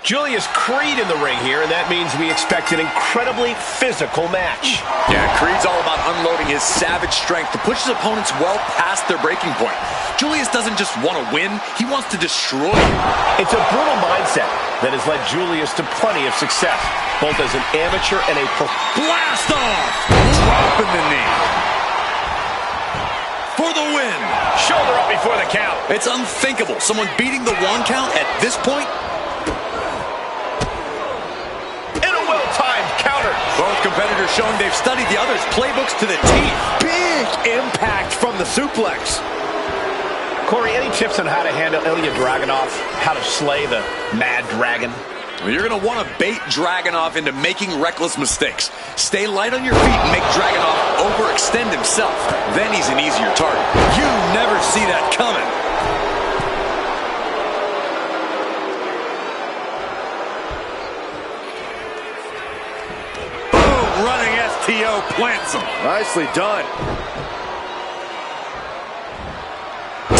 Julius Creed in the ring here, and that means we expect an incredibly physical match. Yeah, Creed's all about unloading his savage strength to push his opponents well past their breaking point. Julius doesn't just want to win, he wants to destroy you. It's a brutal mindset that has led Julius to plenty of success, both as an amateur and a pro. Blast off! Dropping the knee. For the win. Shoulder up before the count. It's unthinkable. Someone beating the 1 count at this point. Both competitors showing they've studied the other's playbooks to the teeth. Big impact from the suplex. Corey, any tips on how to handle Ilya Dragunov? How to slay the Mad Dragon? Well, you're going to want to bait Dragunov into making reckless mistakes. Stay light on your feet and make Dragunov overextend himself. Then he's an easier target. You never see that coming. Running STO plants him. Nicely done.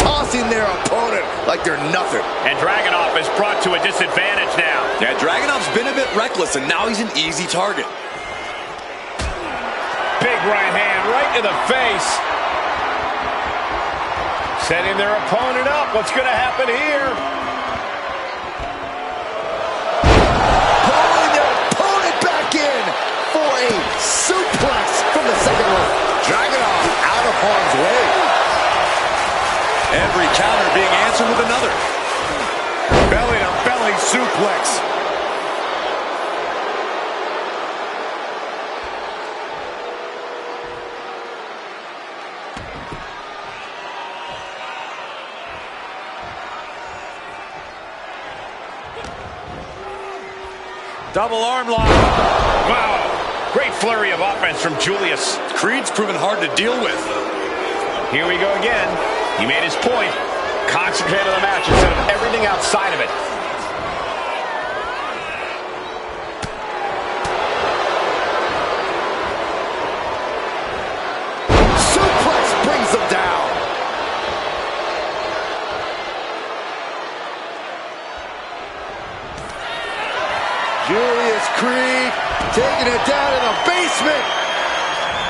Tossing their opponent like they're nothing. And Dragunov is brought to a disadvantage now. Yeah, Dragunov's been a bit reckless, and now he's an easy target. Big right hand right to the face. Setting their opponent up. What's going to happen here? Pulling their opponent back in for a suplex from the second rope. Dragunov out of harm's way. Every counter being answered with another. Belly-to-belly suplex. Double arm lock. Wow. Great flurry of offense from Julius. Creed's proven hard to deal with. Here we go again. He made his point. Concentrate on the match instead of everything outside of it. Suplex brings him down. Julius Creed taking it down in the basement.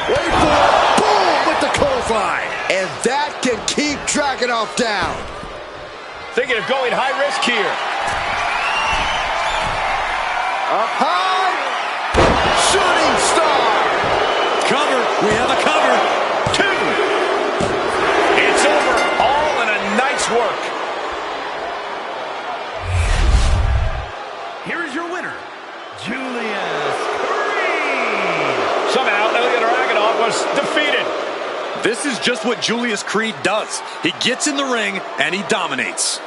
Wait for it. Boom with the clothesline. And that can keep Dragunov down. Thinking of going high risk here. Up high. Shooting star. Cover. We have a cover. 2. It's over. All in a nice work. Here is your winner, Julius Creed. Somehow, Ilya Dragunov was defeated. This is just what Julius Creed does. He gets in the ring and he dominates.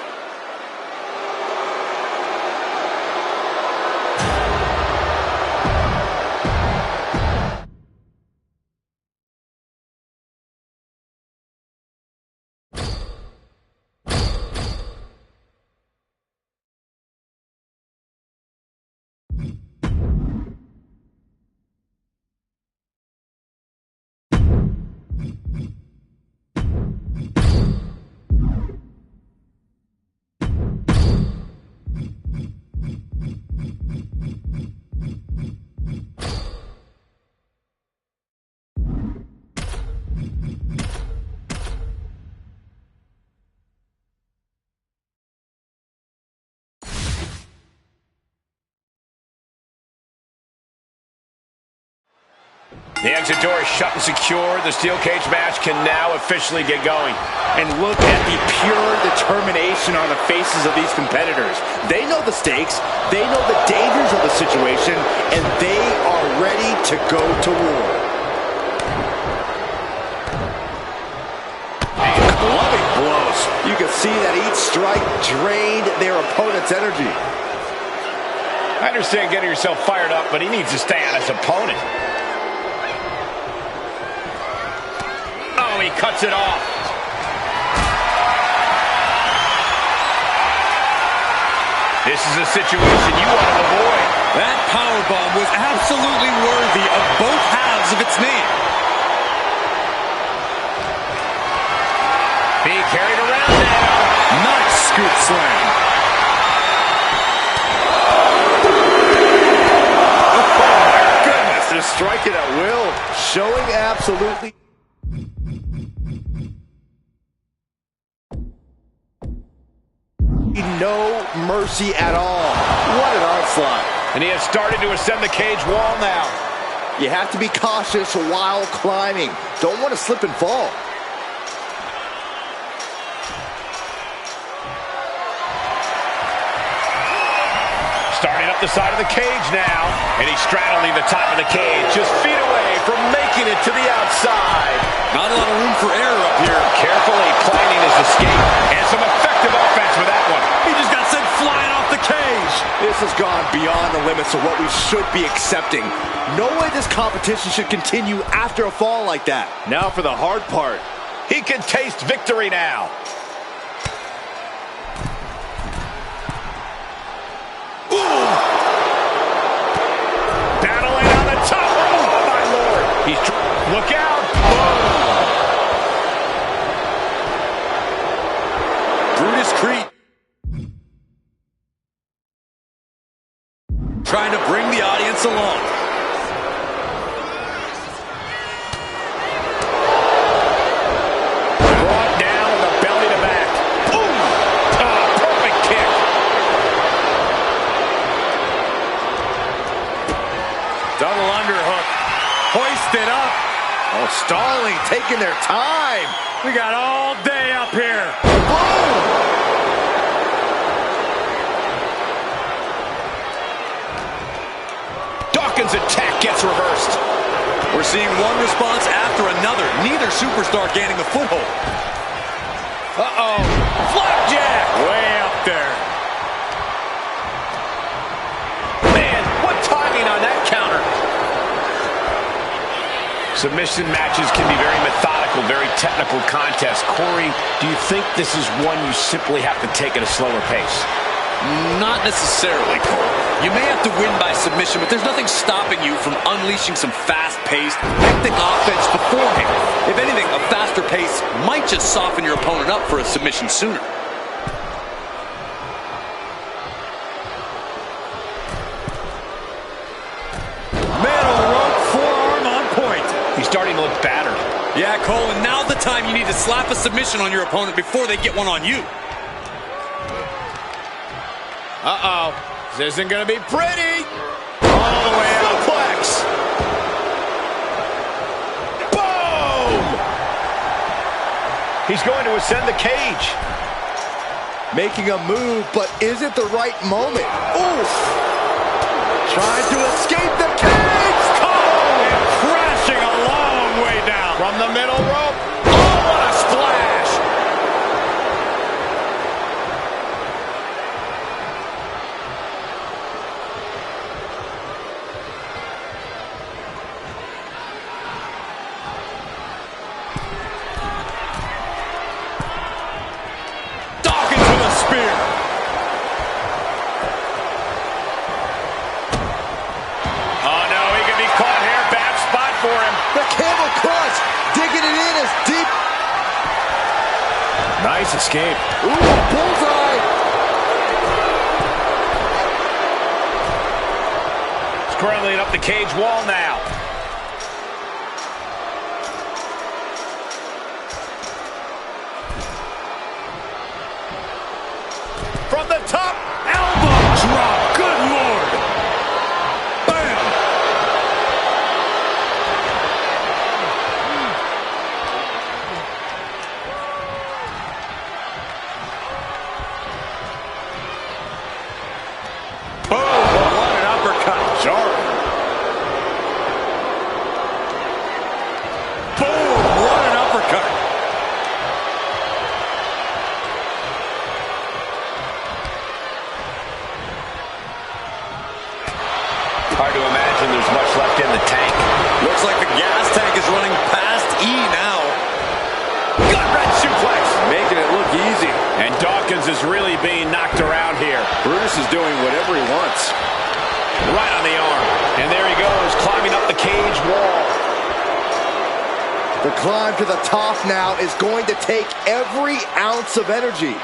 The exit door is shut and secure. The steel cage match can now officially get going. And look at the pure determination on the faces of these competitors. They know the stakes, they know the dangers of the situation, and they are ready to go to war. Clubbing blows. You can see that each strike drained their opponent's energy. I understand getting yourself fired up, but he needs to stay on his opponent. He cuts it off. This is a situation you want to avoid. That powerbomb was absolutely worthy of both halves of its name. Being carried around now. Nice scoop slam. striking at will, showing absolutely no mercy at all. What an onslaught. And he has started to ascend the cage wall now. You have to be cautious while climbing. Don't want to slip and fall. Starting up the side of the cage now. And he's straddling the top of the cage, just feet away from making it to the outside. Not a lot of room for error up here. Carefully planning his escape. And some effective offense with that one. He just got sent flying off the cage. This has gone beyond the limits of what we should be accepting. No way this competition should continue after a fall like that. Now for the hard part. He can taste victory now. Battling on the top. Oh, my Lord. Look out. Brutus Creed. Trying to bring the audience along. Brought down in the belly to back. Boom. Perfect kick. Double underhook. Hoisted up. Oh, stalling, taking their time. We got all day up here. Boom! Dawkins' attack gets reversed. We're seeing one response after another. Neither superstar gaining the foothold. Uh-oh. Flapjack. Way up there. Man, what timing on that counter. Submission matches can be very methodical, very technical contests. Corey, do you think this is one you simply have to take at a slower pace? Not necessarily, Cole. You may have to win by submission, but there's nothing stopping you from unleashing some fast-paced, hectic offense beforehand. If anything, a faster pace might just soften your opponent up for a submission sooner. Middle rope forearm on point. He's starting to look battered. Yeah, Cole, and now's the time you need to slap a submission on your opponent before they get one on you. Uh-oh. This isn't going to be pretty. All the way out. Suplex. Boom! He's going to ascend the cage. Making a move, but is it the right moment? Oof! Trying to escape the cage! Oh, and crashing a long way down. From the middle rope. Oh, what a splash! Dawkins with a spear. Oh, no, he can be caught here. Bad spot for him. The camel clutch, digging it in as deep. Nice escape. Ooh, bullseye. Scrambling up the cage wall now. From the top, elbow drop. Good Lord. Bam. Boom. What an uppercut. Jarring. Boom. What an uppercut. Hard to imagine there's much left in the tank. Looks like the gas tank is running past E now. Gut-wrench suplex. Making it look easy. And Dawkins is really being knocked around here. Brutus is doing whatever he wants. Right on the arm. And there he goes, climbing up the cage wall. The climb to the top now is going to take every ounce of energy.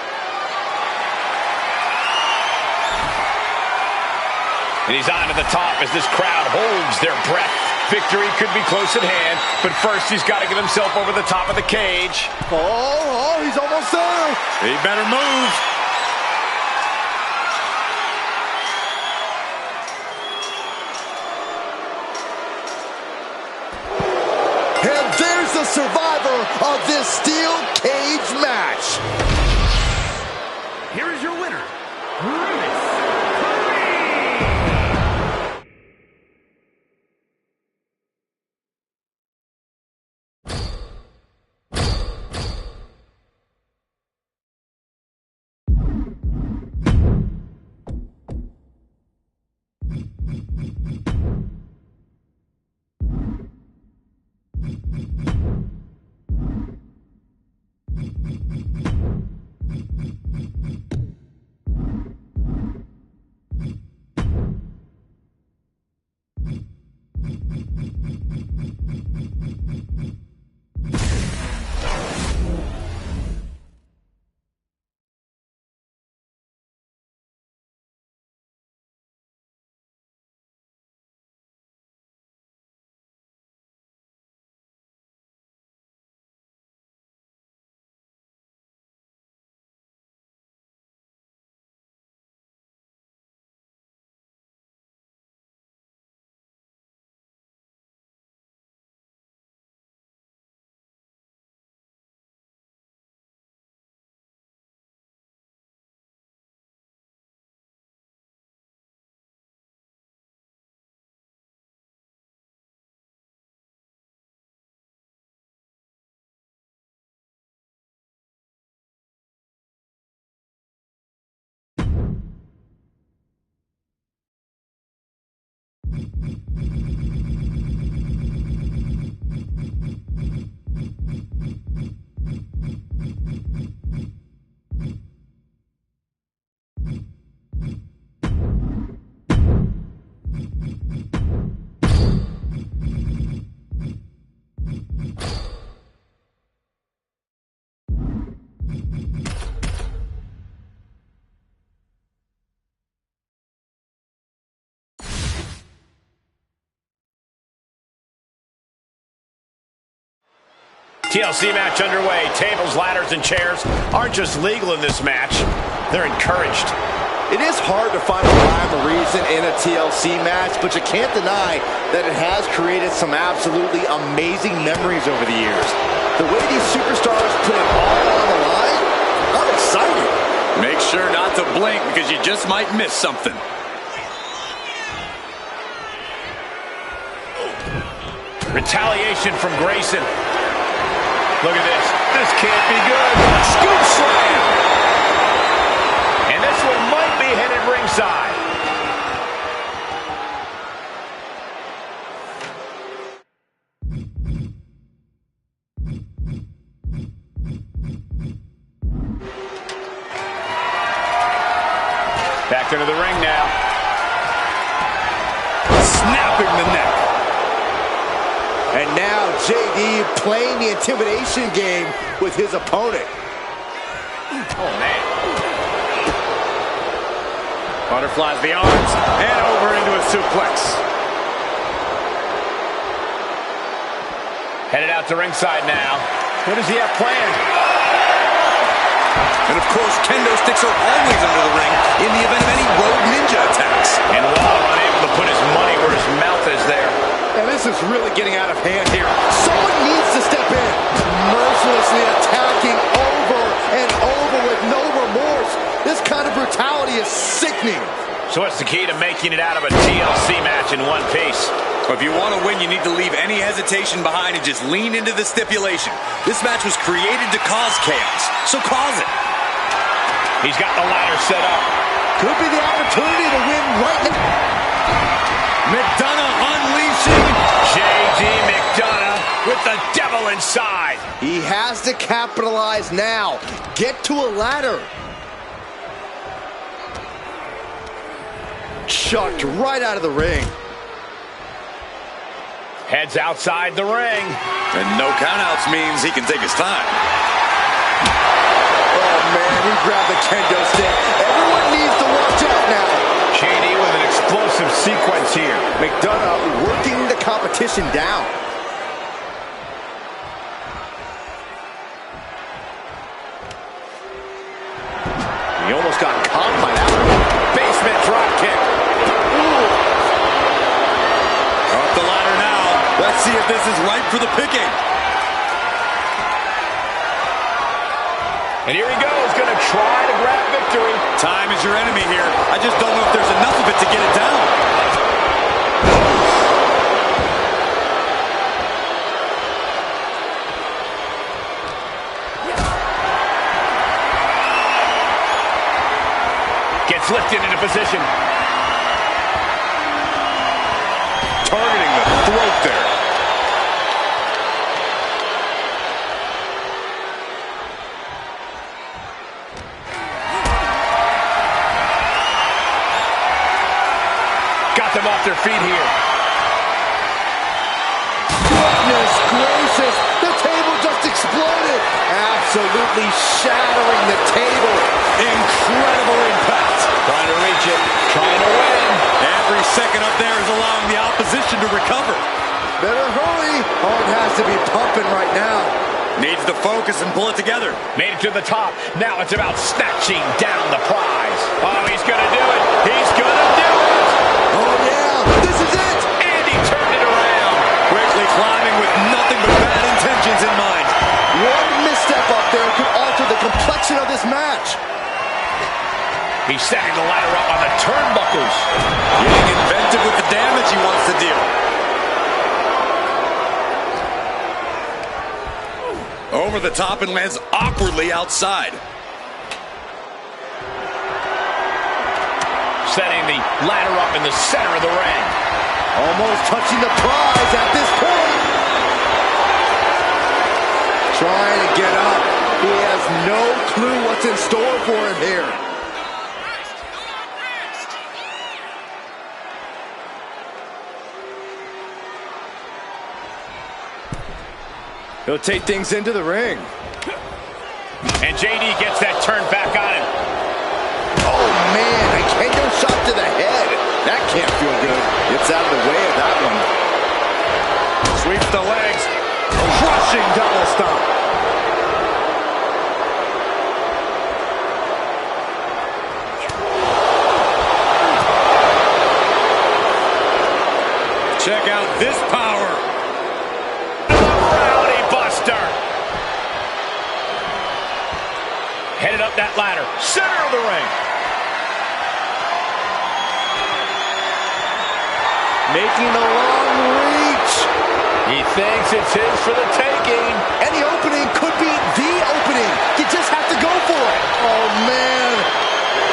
And he's on to the top as this crowd holds their breath. Victory could be close at hand, but first he's got to get himself over the top of the cage. Oh, he's almost there. He better move. And there's the survivor of this steel cage match. Here is your winner, Brutus. TLC match underway. Tables, ladders, and chairs aren't just legal in this match, they're encouraged. It is hard to find a rhyme or reason in a TLC match, but you can't deny that it has created some absolutely amazing memories over the years. The way these superstars put it all on the line, I'm excited. Make sure not to blink because you just might miss something. Retaliation from Grayson. Look at this. This can't be good. Scoop slam. And this one might be headed ringside. Back into the ring now. Snapping the neck. And now JD playing the intimidation game with his opponent. Oh, man. Butterflies the arms and over into a suplex. Headed out to ringside now. What does he have planned? And of course, kendo sticks are always under the ring in the event of any rogue ninja attacks. And Waller unable to put his money where his mouth is there. And this is really getting out of hand here. Someone needs to step in. Mercilessly attacking over and over with no remorse. This kind of brutality is sickening. So what's the key to making it out of a TLC match in one piece? If you want to win, you need to leave any hesitation behind and just lean into the stipulation. This match was created to cause chaos, so cause it. He's got the ladder set up. Could be the opportunity to win right now. McDonough unleashing. J.D. McDonough with the devil inside. He has to capitalize now. Get to a ladder. Chucked right out of the ring. Heads outside the ring. And no countouts means he can take his time. Oh, man, he grabbed the kendo stick. Everyone needs to watch out now. J.D. with an explosive sequence here. McDonough working the competition down. He almost got caught by that one. Basement drop kick. Ooh. Up the ladder now. Let's see if this is ripe for the picking. And here he goes, going to try to grab victory. Time is your enemy here. I just don't know if there's enough of it to get it down. Gets lifted into position. Targeting the throat there. Got them off their feet here. Goodness gracious, the table just exploded. Absolutely shattering the table. Incredible impact. Trying to reach it, trying to win. Every second up there is allowing the opposition to recover. Better hurry. Heart has to be pumping right now. Needs to focus and pull it together. Made it to the top. Now it's about snatching down the prize. Oh, he's going to do it. He's going to do it. Oh, yeah. This is it. And he turned it around. Quickly climbing with nothing but bad intentions in mind. One misstep up there could alter the complexion of this match. He's setting the ladder up on the turnbuckles. Getting inventive with the damage he wants to deal. Over the top and lands awkwardly outside. Setting the ladder up in the center of the ring. Almost touching the prize at this point. Trying to get up. He has no clue what's in store for him here. He'll take things into the ring. And JD gets that turn back on him. Oh, man, a KO shot to the head. That can't feel good. It's out of the way of that one. Sweeps the legs. Crushing double stomp. Check out this power. Rowdy Buster. Headed up that ladder. Center of the ring. Making a long reach. He thinks it's his for the taking. Any opening could be the opening. You just have to go for it. Oh, man.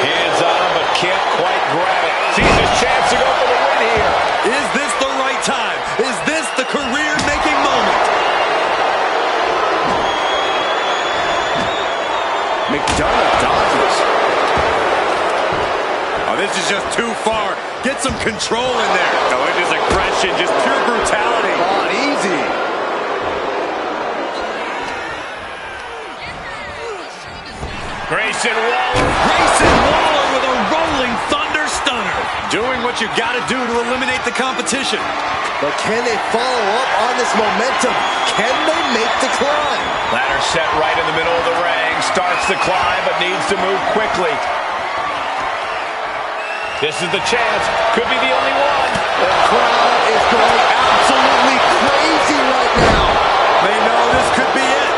Hands on him, but can't quite grab it. Sees his chance to go for the win here. Is this the right time? Is this the career-making moment? McDonough dodges. Oh, this is just too far. Get some control in there. Oh, it is aggression, just pure brutality. On easy. Grayson Waller. Grayson Waller with a rolling thunder stunner. Doing what you gotta do to eliminate the competition. But can they follow up on this momentum? Can they make the climb? Ladder set right in the middle of the ring. Starts the climb, but needs to move quickly. This is the chance. Could be the only one. The crowd is going absolutely crazy right now. They know this could be it.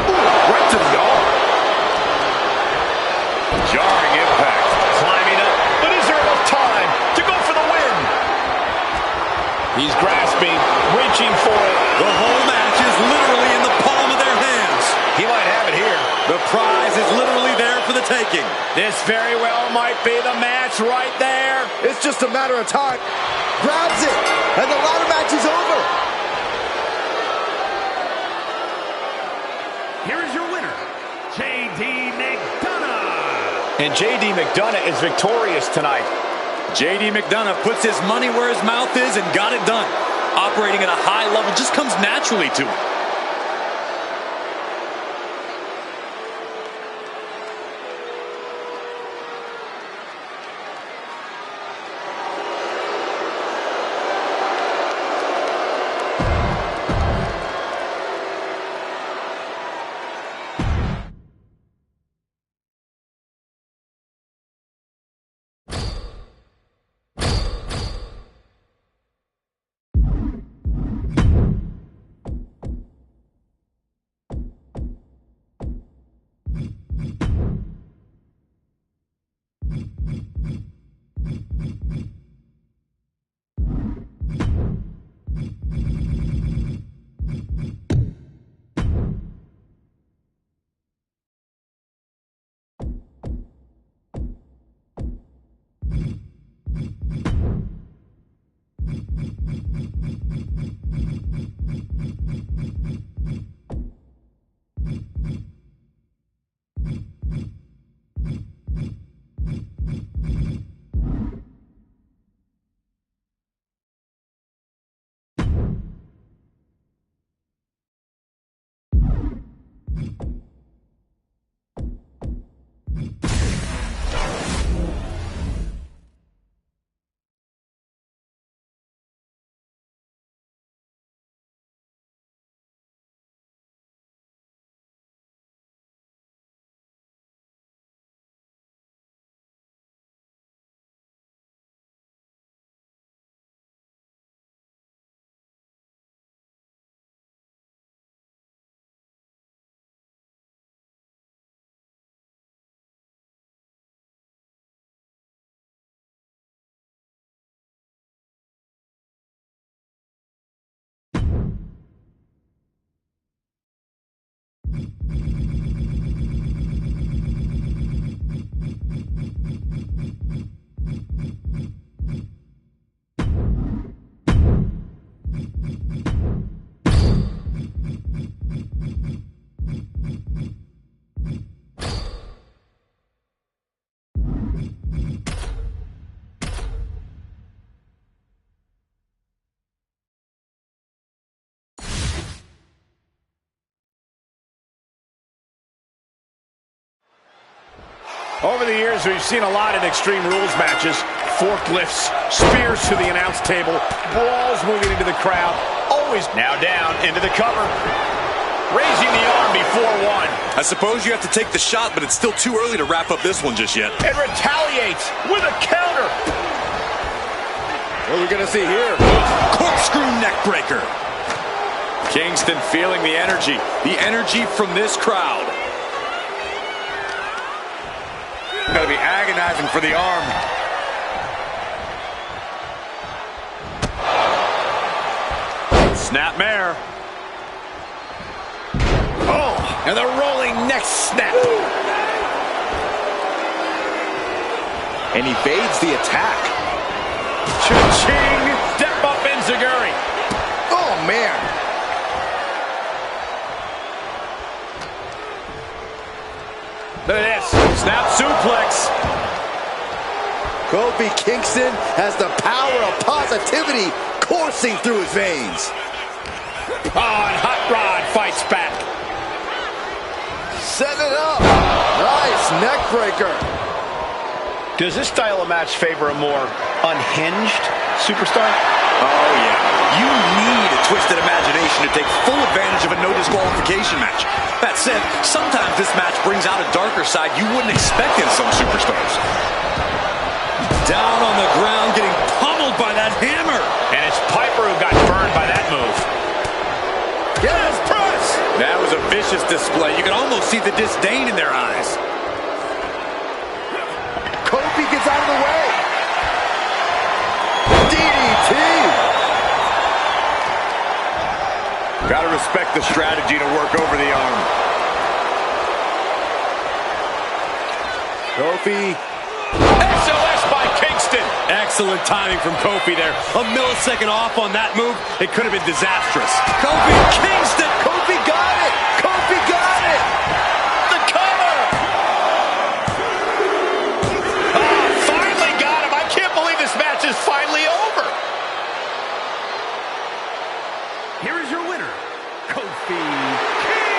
Ooh, right to the arm. Jarring impact. Climbing up, but is there enough time to go for the win? He's grasping, reaching for it. The whole match is literally in the palm of their hands. He might have it here. The prize is literally there for the taking. This very well might be the match right there. It's just a matter of time. Grabs it, and the ladder match is over. Here is your winner, J.D. McDonough. And J.D. McDonough is victorious tonight. J.D. McDonough puts his money where his mouth is and got it done. Operating at a high level just comes naturally to him. Over the years, we've seen a lot of Extreme Rules matches. Forklifts, spears to the announce table, brawls moving into the crowd. Always now down into the cover. Raising the arm before one. I suppose you have to take the shot, but it's still too early to wrap up this one just yet. And retaliates with a counter. What are we going to see here? Corkscrew neck breaker. Kingston feeling the energy from this crowd. Gotta be agonizing for the arm. Snapmare. Oh, and the rolling neck snap. And he evades the attack. Cha-ching! Step up Enziguri. Oh, man. Look at this. Snap suplex. Kofi Kingston has the power of positivity coursing through his veins. Oh, and Hot Rod fights back. Set it up. Nice neck breaker. Does this style of match favor a more unhinged superstar? Oh, yeah. You need a twisted imagination to take full advantage of a no disqualification match. That said, sometimes this match brings out a darker side you wouldn't expect in some superstars. Down on the ground, getting pummeled by that hammer. And it's Piper who got burned by that move. Yes, press. That was a vicious display. You can almost see the disdain in their eyes. Kofi gets out of the way. DDT. Gotta respect the strategy to work over the arm. Kofi. SOS by Kingston. Excellent timing from Kofi there. A millisecond off on that move. It could have been disastrous. Kofi Kingston. Kofi got it. Kofi got it. The cover. Ah, finally got him. I can't believe this match is finally over. Here is your winner, Kofi Kingston.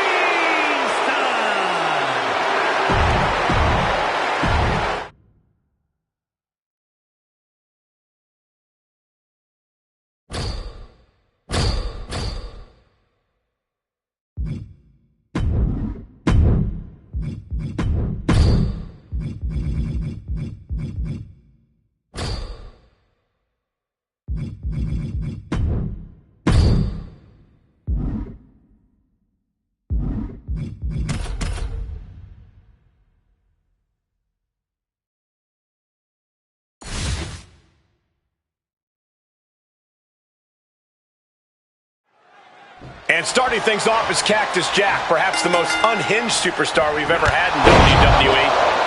And starting things off is Cactus Jack, perhaps the most unhinged superstar we've ever had in WWE.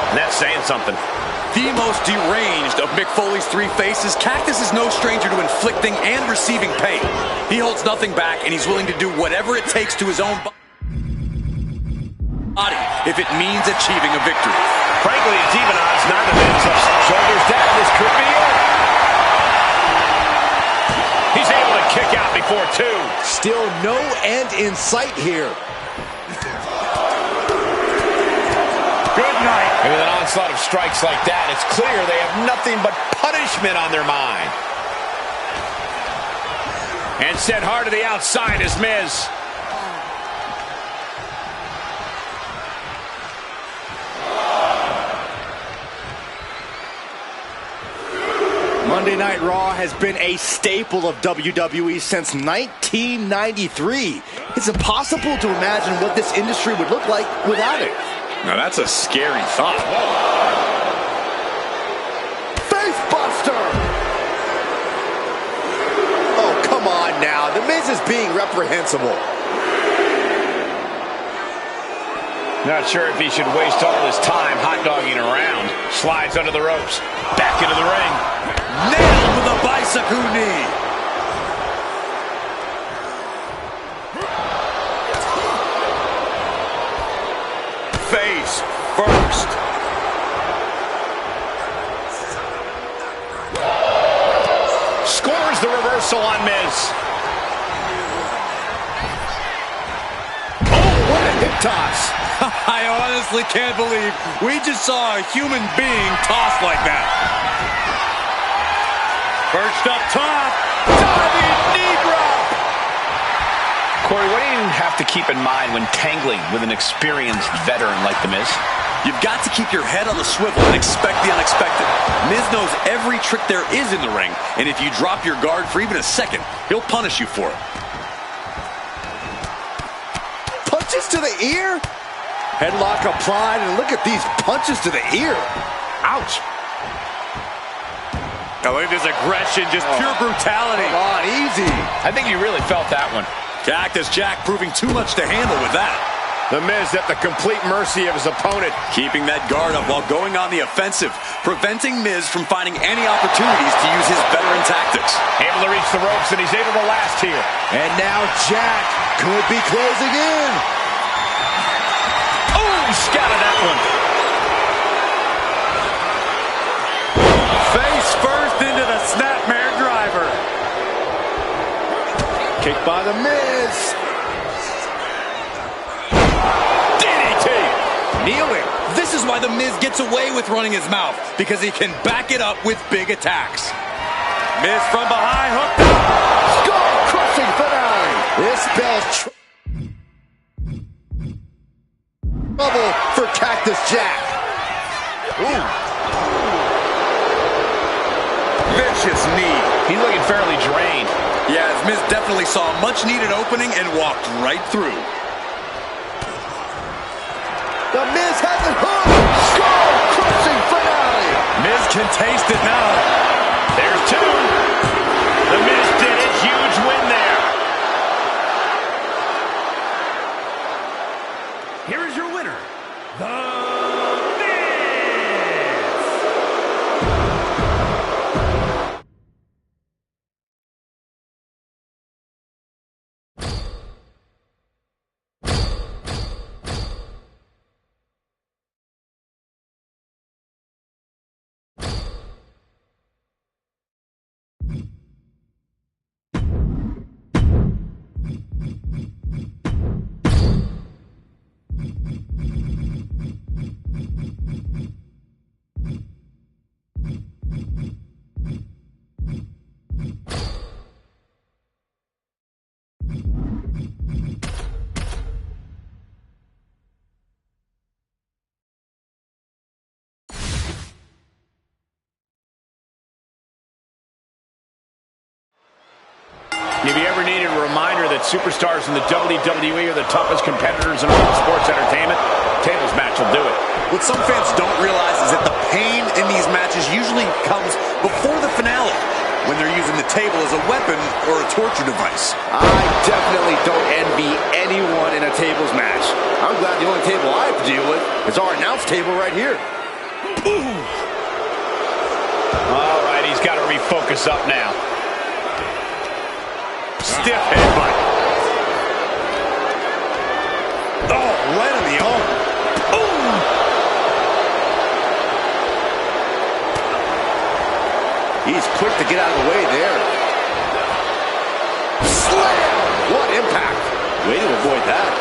And that's saying something. The most deranged of Mick Foley's three faces, Cactus is no stranger to inflicting and receiving pain. He holds nothing back, and he's willing to do whatever it takes to his own body if it means achieving a victory. Frankly, it's even odds neither Miz shoulders down. This could be it. He's able to kick out before two. Still no end in sight here. Good night. And with an onslaught of strikes like that, it's clear they have nothing but punishment on their mind. And sent hard to the outside is Miz. Monday Night Raw has been a staple of WWE since 1993. It's impossible to imagine what this industry would look like without it. Now that's a scary thought. Face buster! Oh, come on now. The Miz is being reprehensible. Not sure if he should waste all his time hot-dogging around. Slides under the ropes. Back into the ring. Nailed with a bicycle knee. Face first. Scores the reversal on Miz. Oh, what a hip toss. I honestly can't believe we just saw a human being tossed like that. First up top, diving knee drop. Corey, what do you have to keep in mind when tangling with an experienced veteran like The Miz? You've got to keep your head on the swivel and expect the unexpected. Miz knows every trick there is in the ring, and if you drop your guard for even a second, he'll punish you for it. Punches to the ear? Headlock applied, and look at these punches to the ear. Ouch. Now look at this aggression, just pure brutality. Come on, easy. I think you really felt that one. Cactus Jack proving too much to handle with that. The Miz at the complete mercy of his opponent. Keeping that guard up while going on the offensive, preventing Miz from finding any opportunities to use his veteran tactics. Able to reach the ropes, and he's able to last here. And now Jack could be closing in. Oh, scouted that one. Face first into the snapmare driver. Kick by the Miz. Kneeling. This is why The Miz gets away with running his mouth, because he can back it up with big attacks. Miz from behind, hooked up. Skull-crushing finale. This spells trouble for Cactus Jack. Ooh. Vicious knee. He's looking fairly drained. Yeah, Miz definitely saw a much-needed opening and walked right through. The Miz has it hooked. Skull-crushing finale. Miz can taste it now. There's two. The Miz did it. Huge win there. Here is your winner, The Miz. If you ever needed a reminder that superstars in the WWE are the toughest competitors in all of sports entertainment, tables match will do it. What some fans don't realize is that the pain in these matches usually comes before the finale, when they're using the table as a weapon or a torture device. I definitely don't envy anyone in a tables match. I'm glad the only table I have to deal with is our announce table right here. Ooh. All right, he's got to refocus up now. Stiff headbutt. Oh, right on the arm. Ooh. He's quick to get out of the way there. Slam! What impact. Way to avoid that.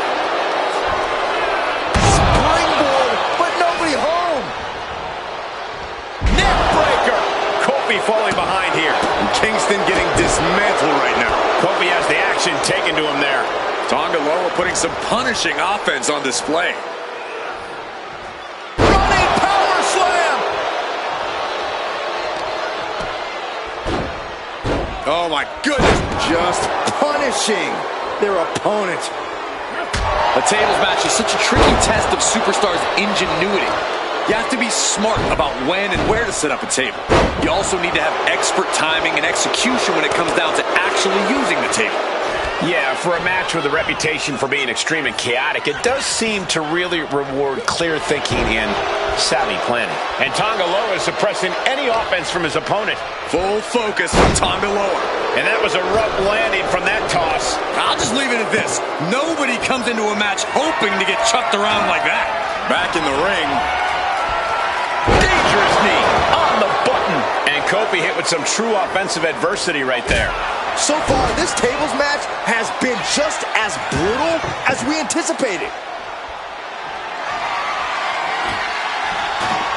Springboard, but nobody home. Neck breaker. Kofi falling behind here. And Kingston getting dismantled right now. Kofi has the action taken to him there. Tonga Loa putting some punishing offense on display. Running power slam. Oh my goodness. Just punishing their opponent. A tables match is such a tricky test of superstars' ingenuity. You have to be smart about when and where to set up a table. You also need to have expert timing and execution when it comes down to actually using the table. Yeah, for a match with a reputation for being extreme and chaotic, it does seem to really reward clear thinking and savvy planning. And Tonga Loa is suppressing any offense from his opponent. Full focus from Tonga Loa. And that was a rough landing from that toss. I'll just leave it at this. Nobody comes into a match hoping to get chucked around like that. Back in the ring. Dangerous knee on the button. And Kofi hit with some true offensive adversity right there. So far, this tables match has been just as brutal as we anticipated.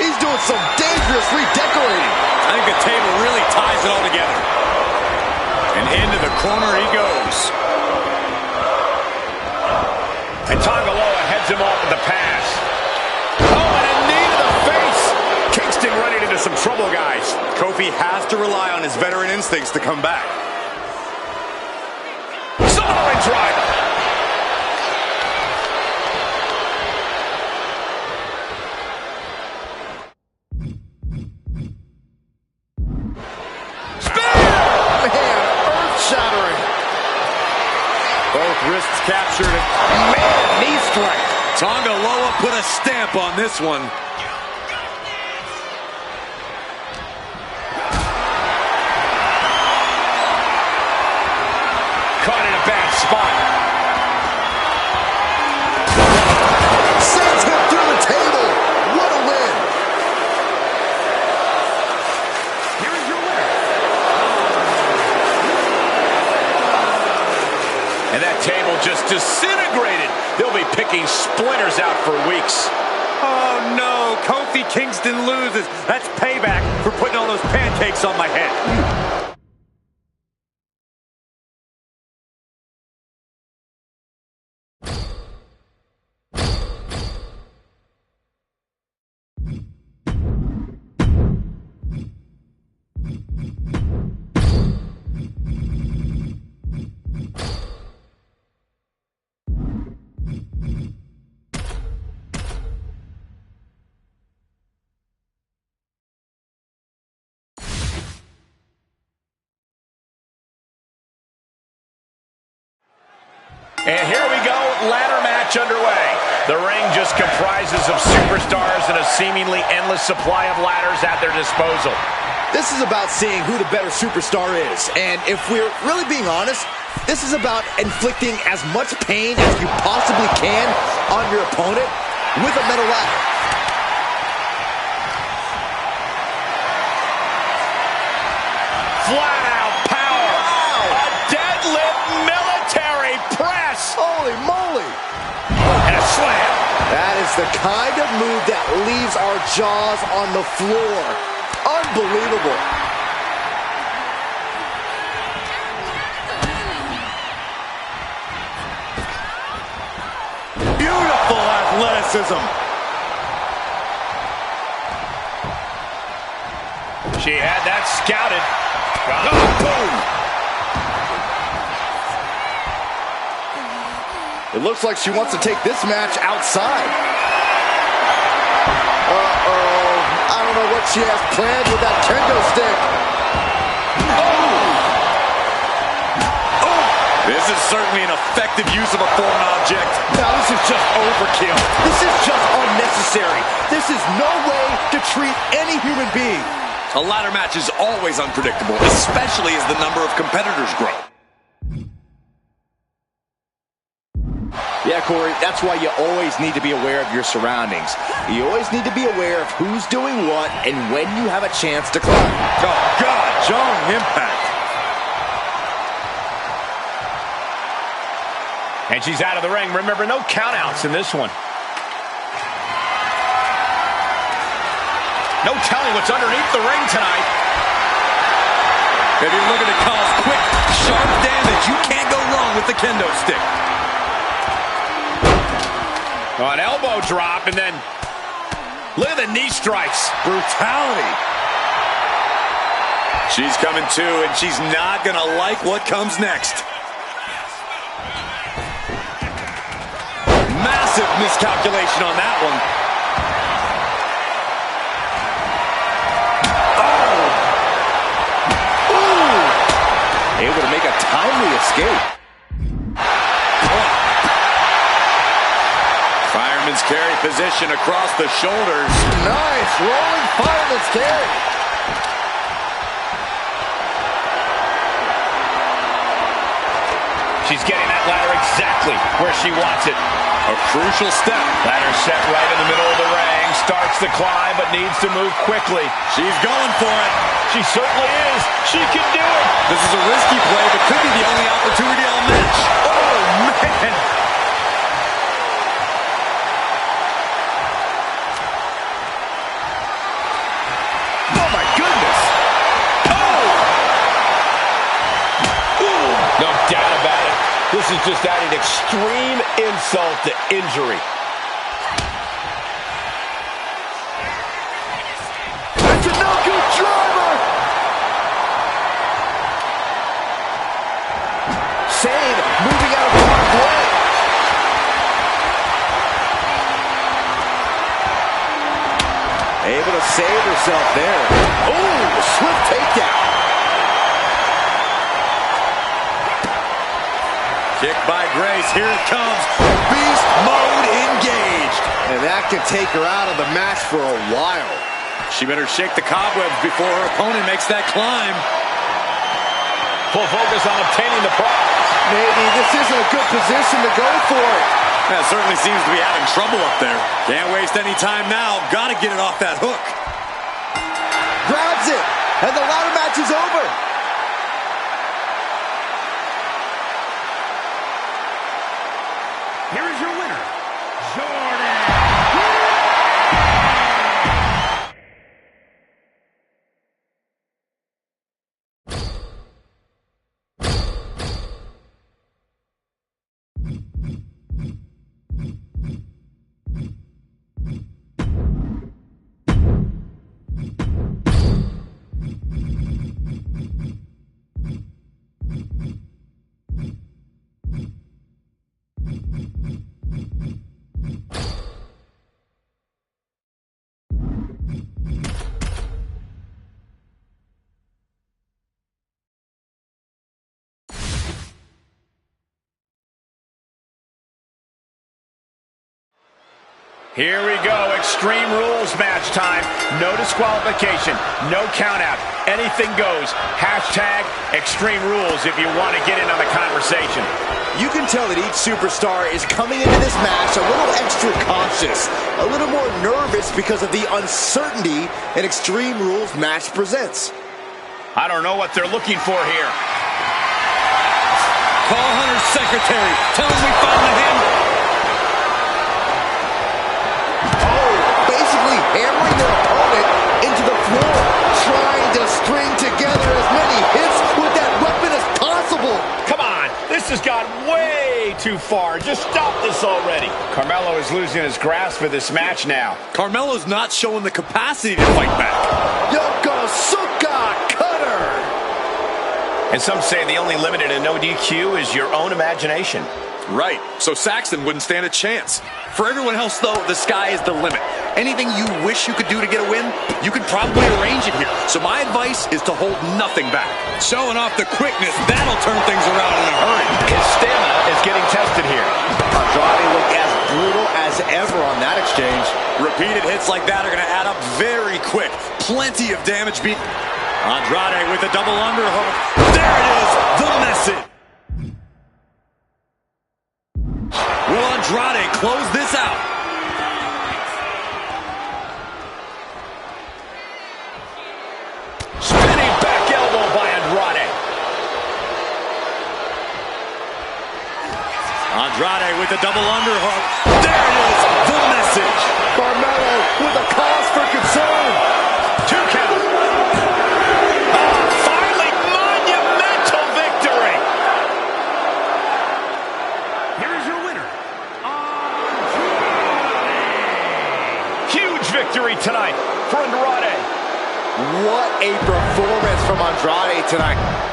He's doing some dangerous redecorating. I think the table really ties it all together. And into the corner he goes. And Tangaloa heads him off with the pass. Oh, and a knee to the face. Kingston running into some trouble, guys. Kofi has to rely on his veteran instincts to come back. Samoan driver. Both wrists captured. Man, knee strike. Tangaloa put a stamp on this one. Caught in a bad spot. Sends him through the table. What a win. Here is your winner. And that table just disintegrated. They'll be picking splinters out for weeks. Oh no, Kofi Kingston loses. That's payback for putting all those pancakes on my head. And here we go, ladder match underway. The ring just comprises of superstars and a seemingly endless supply of ladders at their disposal. This is about seeing who the better superstar is. And if we're really being honest, this is about inflicting as much pain as you possibly can on your opponent with a metal ladder. Flat out power. Wow. A deadlift military press. Holy moly. And a slam. That is the kind of move that leaves our jaws on the floor. Unbelievable. Beautiful athleticism. She had that scouted. Oh, boom. It looks like she wants to take this match outside. Uh-oh. I don't know what she has planned with that kendo stick. This is certainly an effective use of a foreign object. Now this is just overkill. This is just unnecessary. This is no way to treat any human being. A ladder match is always unpredictable, especially as the number of competitors grow. Yeah, Corey, that's why you always need to be aware of your surroundings. You always need to be aware of who's doing what and when you have a chance to climb. Oh, God, John Impact. And she's out of the ring. Remember, no countouts in this one. No telling what's underneath the ring tonight. If you're looking to cause quick, sharp damage, you can't go wrong with the kendo stick. Oh, an elbow drop, and then look at the knee strikes. Brutality. She's coming to, and she's not going to like what comes next. Massive miscalculation on that one. Able to make a timely escape. Fireman's carry position across the shoulders. Nice rolling fireman's carry. She's getting that ladder exactly where she wants it. A crucial step. Ladder set right in the middle of the ring. Starts the climb, but needs to move quickly. She's going for it. She certainly is. She can do it. This is a risky play, but could be the only opportunity on the match. Oh, man. just adding extreme insult to injury. That's a no-good driver! Sane moving out of harm's way. Able to save herself there. Oh, swift takedown. Kick by Grace. Here it comes. Beast mode engaged. And that can take her out of the match for a while. She better shake the cobwebs before her opponent makes that climb. Full focus on obtaining the prize. Maybe this isn't a good position to go for it. That certainly seems to be having trouble up there. Can't waste any time now. Got to get it off that hook. Grabs it, and the ladder match is over. Here is your winner, Jordan. Here we go, Extreme Rules match time. No disqualification, no count out. Anything goes. Hashtag Extreme Rules if you want to get in on the conversation. You can tell that each superstar is coming into this match a little extra cautious, a little more nervous because of the uncertainty an Extreme Rules match presents. I don't know what they're looking for here. Call Hunter's secretary. Tell him we found the hammer. Hammering their opponent into the floor, trying to string together as many hits with that weapon as possible. Come on, this has gone way too far. Just stop this already. Carmelo is losing his grasp for this match now. Carmelo's not showing the capacity to fight back. Yokosuka cutter. And some say the only limit in a no DQ is your own imagination. Right, so Saxton wouldn't stand a chance. For everyone else, though, the sky is the limit. Anything you wish you could do to get a win, you could probably arrange it here. So my advice is to hold nothing back. Showing off the quickness, that'll turn things around in a hurry. His stamina is getting tested here. Andrade looked as brutal as ever on that exchange. Repeated hits like that are going to add up very quick. Plenty of damage beat. Andrade with a double underhook. There it is, the message. Will Andrade close this out? Spinning back elbow by Andrade. Andrade with a double underhook. There it is, the message. Carmelo with a cause for concern. 2 count. Finally, monumental victory. Here is your winner, Huge victory tonight for Andrade. What a performance from Andrade tonight.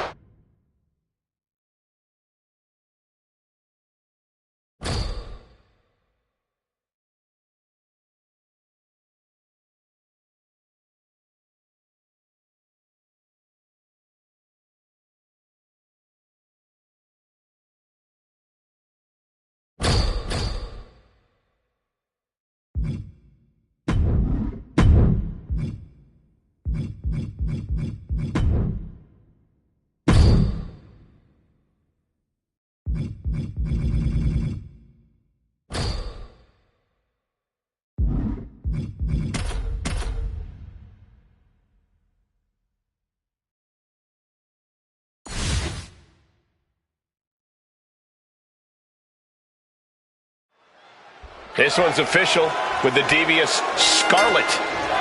This one's official with the devious Scarlet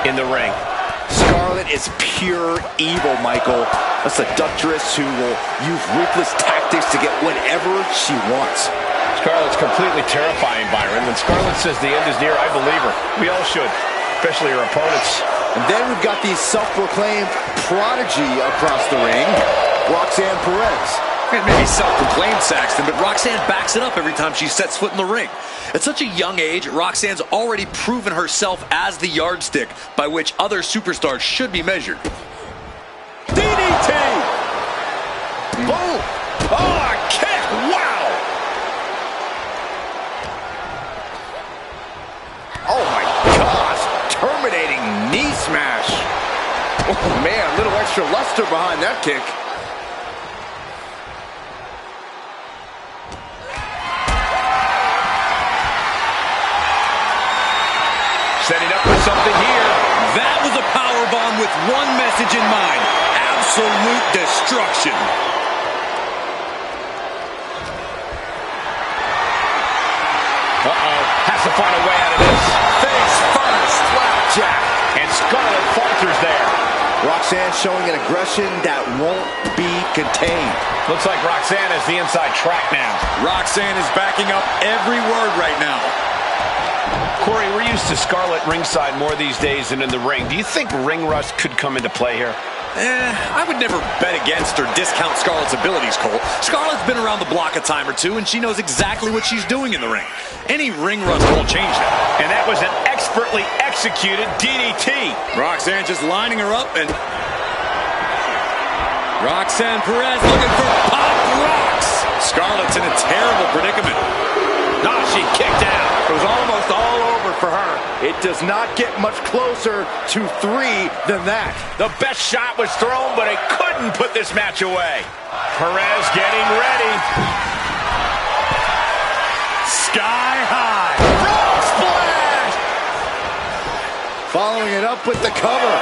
in the ring. Scarlet Scarlett is pure evil, Michael. A seductress who will use ruthless tactics to get whatever she wants. Scarlett's completely terrifying, Byron. When Scarlett says the end is near, I believe her. We all should, especially her opponents. And then we've got the self-proclaimed prodigy across the ring, Roxanne Perez. It may be self-proclaimed, Saxton, but Roxanne backs it up every time she sets foot in the ring. At such a young age, Roxanne's already proven herself as the yardstick by which other superstars should be measured. DDT! Boom! Oh, a kick! Wow! Oh my gosh! Terminating knee smash! Oh man, a little extra luster behind that kick. Setting up for something here. That was a powerbomb with one message in mind. Absolute destruction. Uh-oh. Has to find a way out of this. Face first, flapjack. And Scarlett falters there. Roxanne showing an aggression that won't be contained. Looks like Roxanne has the inside track now. Roxanne is backing up every word right now. Corey, we're used to Scarlett ringside more these days than in the ring. Do you think ring rust could come into play here? I would never bet against or discount Scarlett's abilities, Cole. Scarlett's been around the block a time or two, and she knows exactly what she's doing in the ring. Any ring rust won't change that. And that was an expertly executed DDT. Roxanne just lining her up, and Roxanne Perez looking for pop rocks. Scarlett's in a terrible predicament. Oh, she kicked out. It was almost all over for her. It does not get much closer to 3 than that. The best shot was thrown, but it couldn't put this match away. Perez getting ready. Sky high. Frog splash! Following it up with the cover.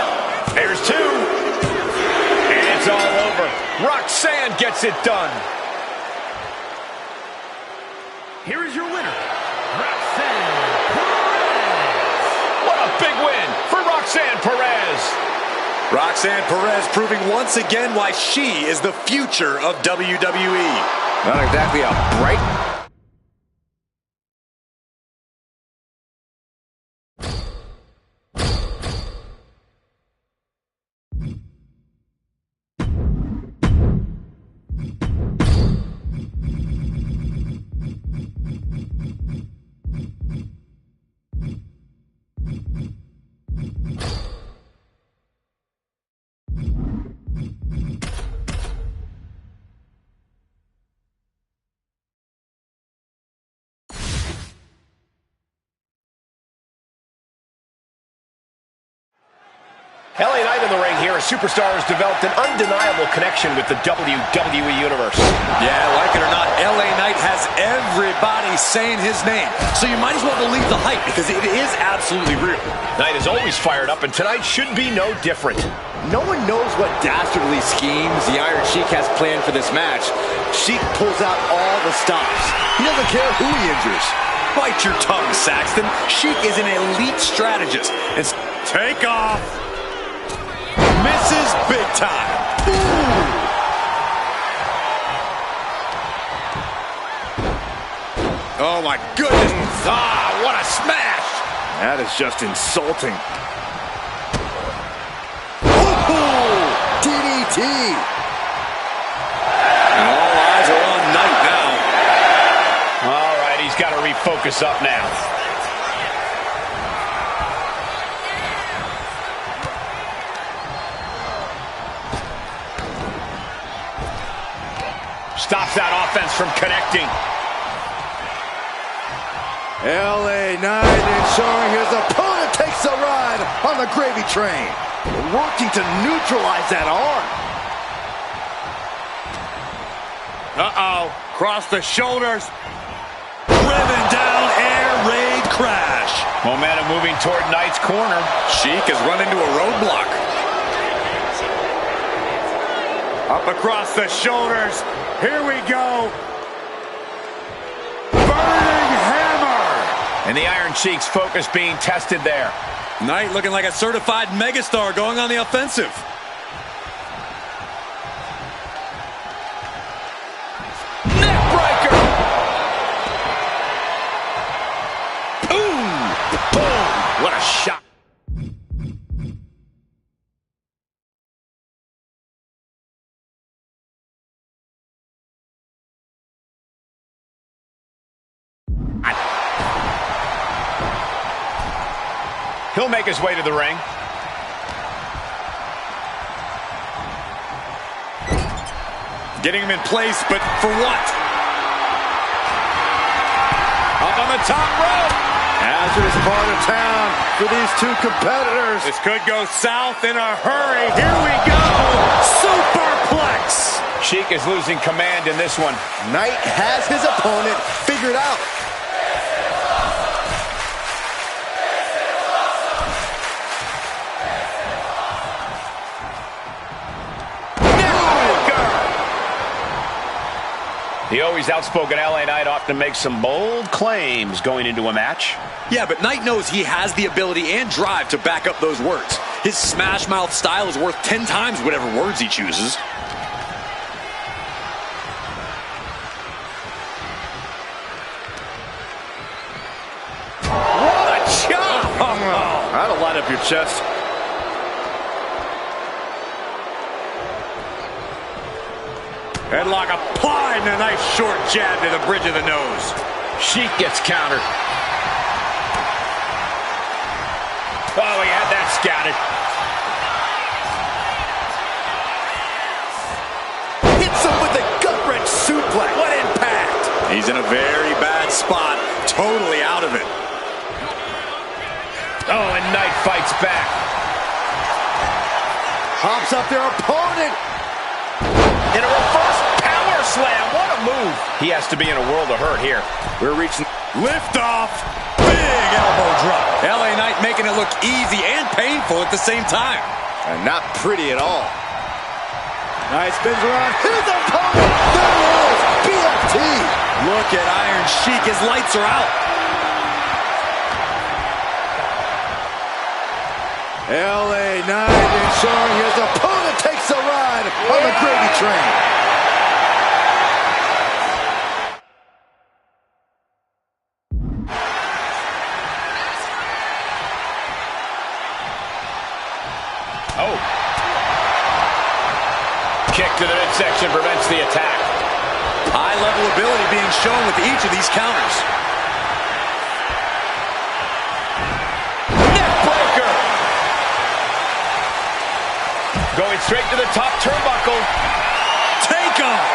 There's 2. And it's all over. Roxanne gets it done. Here is your winner, Roxanne Perez. What a big win for Roxanne Perez. Roxanne Perez proving once again why she is the future of WWE. Not exactly a bright... LA Knight in the ring here. A superstar has developed an undeniable connection with the WWE Universe. Yeah, like it or not, LA Knight has everybody saying his name. So you might as well believe the hype because it is absolutely real. Knight is always fired up, and tonight should be no different. No one knows what dastardly schemes the Iron Sheik has planned for this match. Sheik pulls out all the stops. He doesn't care who he injures. Bite your tongue, Saxton. Sheik is an elite strategist. And take off. Misses big time. Ooh. Oh my goodness. Ah, what a smash. That is just insulting. Ooh, DDT. and all eyes are on Knight now. All right, he's got to refocus up now. Stops that offense from connecting. LA Knight ensuring his opponent takes a ride on the gravy train. Working to neutralize that arm. Uh-oh. Cross the shoulders. Driven down, air raid crash. Momentum moving toward Knight's corner. Sheik has run into a roadblock. Up across the shoulders. Here we go. Burning hammer. And the Iron Sheik's focus being tested there. Knight looking like a certified megastar going on the offensive. Neckbreaker! Boom! Boom! What a shot! He'll make his way to the ring. Getting him in place, but for what? Up on the top rope. Hazardous part of town for these two competitors. This could go south in a hurry. Here we go. Superplex. Sheik is losing command in this one. Knight has his opponent figured out. The always outspoken LA Knight often makes some bold claims going into a match. Yeah, but Knight knows he has the ability and drive to back up those words. His smash mouth style is worth 10 times whatever words he chooses. What a chop! That'll light up your chest. Headlock applied and a nice short jab to the bridge of the nose. Sheik gets countered. Oh, he had that scouted. Hits him with a gut-wrench suplex. What impact! He's in a very bad spot, totally out of it. Oh, and Knight fights back. Hops up their opponent. In a reverse power slam. What a move. He has to be in a world of hurt here. We're reaching Lift off. Big elbow drop. LA Knight making it look easy and painful at the same time. and not pretty at all. Knight spins around his opponent. There it is. BFT. Look at Iron Sheik. His lights are out. LA Knight ensuring his opponent takes a ride on the gravy train. Oh. Kick to the midsection prevents the attack. High-level ability being shown with each of these counters. Neckbreaker. Going straight to the top turnbuckle. Take off.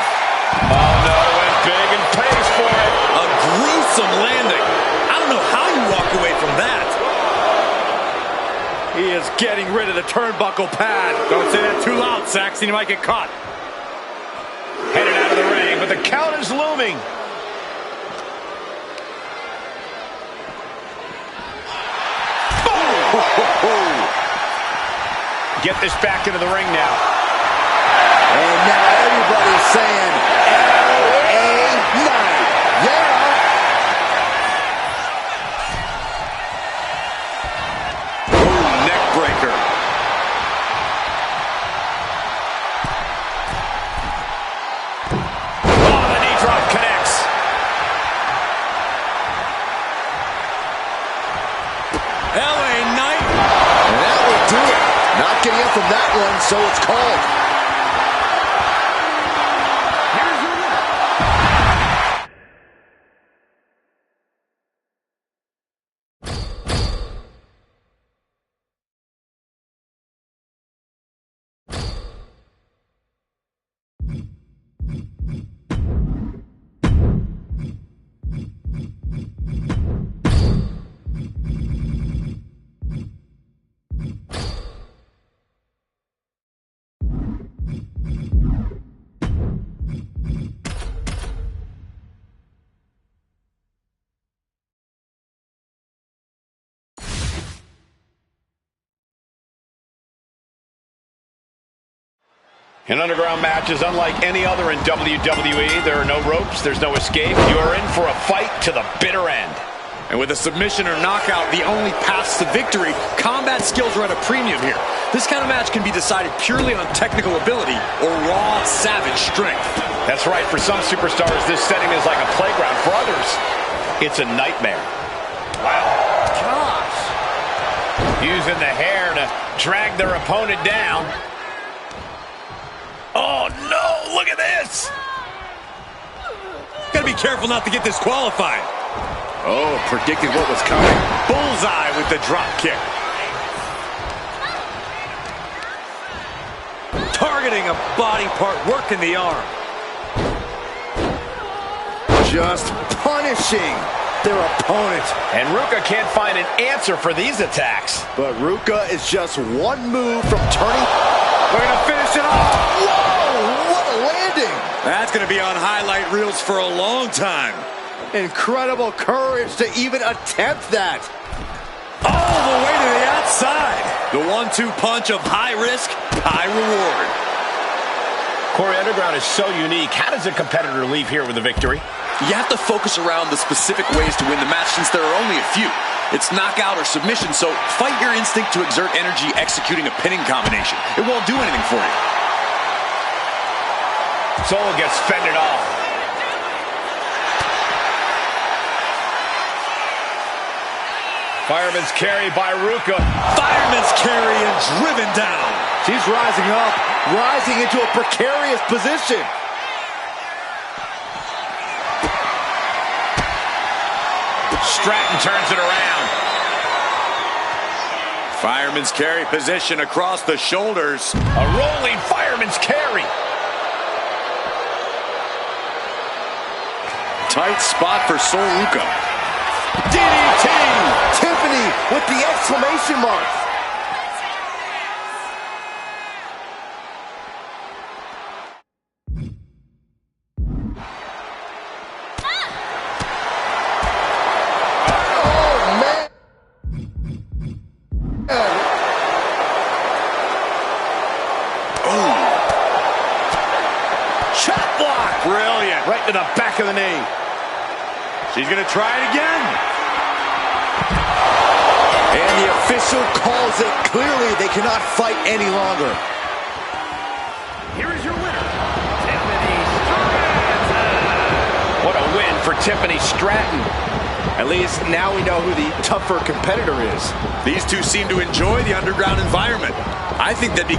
Oh no, went big and pays for it. A gruesome landing. I don't know how you walk away from that. He is getting rid of the turnbuckle pad. Don't say that too loud, Saxon. You might get caught. Headed out of the ring, but the count is looming. Boom! Get this back into the ring now. And now everybody's saying, LA Knight. Yeah. Neckbreaker. Oh, the knee drop connects. LA Knight. And that will do it. Not getting up from that one, so it's called. An underground match is unlike any other in WWE. There are no ropes, there's no escape. You are in for a fight to the bitter end. And with a submission or knockout, the only paths to victory, combat skills are at a premium here. This kind of match can be decided purely on technical ability or raw, savage strength. That's right. For some superstars, this setting is like a playground. For others, it's a nightmare. Wow. Gosh. Using the hair to drag their opponent down. Oh, no. Look at this. Gotta be careful not to get disqualified. Oh, predicted what was coming. Bullseye with the drop kick. Targeting a body part, working the arm. Just punishing their opponent. And Ruka can't find an answer for these attacks. But Ruka is just one move from turning. We're gonna finish it off. Whoa, what a landing. That's gonna be on highlight reels for a long time. Incredible courage to even attempt that. All the way to the outside. The 1-2 punch of high risk, high reward. Corey, Underground is so unique. How does a competitor leave here with a victory? You have to focus around the specific ways to win the match since there are only a few. It's knockout or submission, so fight your instinct to exert energy executing a pinning combination. It won't do anything for you. Solo gets fended off. Fireman's carry by Ruka. Fireman's carry and driven down. She's rising up, rising into a precarious position. Stratton turns it around. Fireman's carry position across the shoulders. A rolling fireman's carry. Tight spot for Sol Ruka. DDT! Tiffany with the exclamation mark. Oh, man. Chop block. Brilliant. Right to the back of the knee. She's going to try it again. And the official calls it. Clearly, they cannot fight any longer. Here is your winner, Tiffany Stratton. What a win for Tiffany Stratton. At least now we know who the tougher competitor is. These two seem to enjoy the underground environment. I think they'd be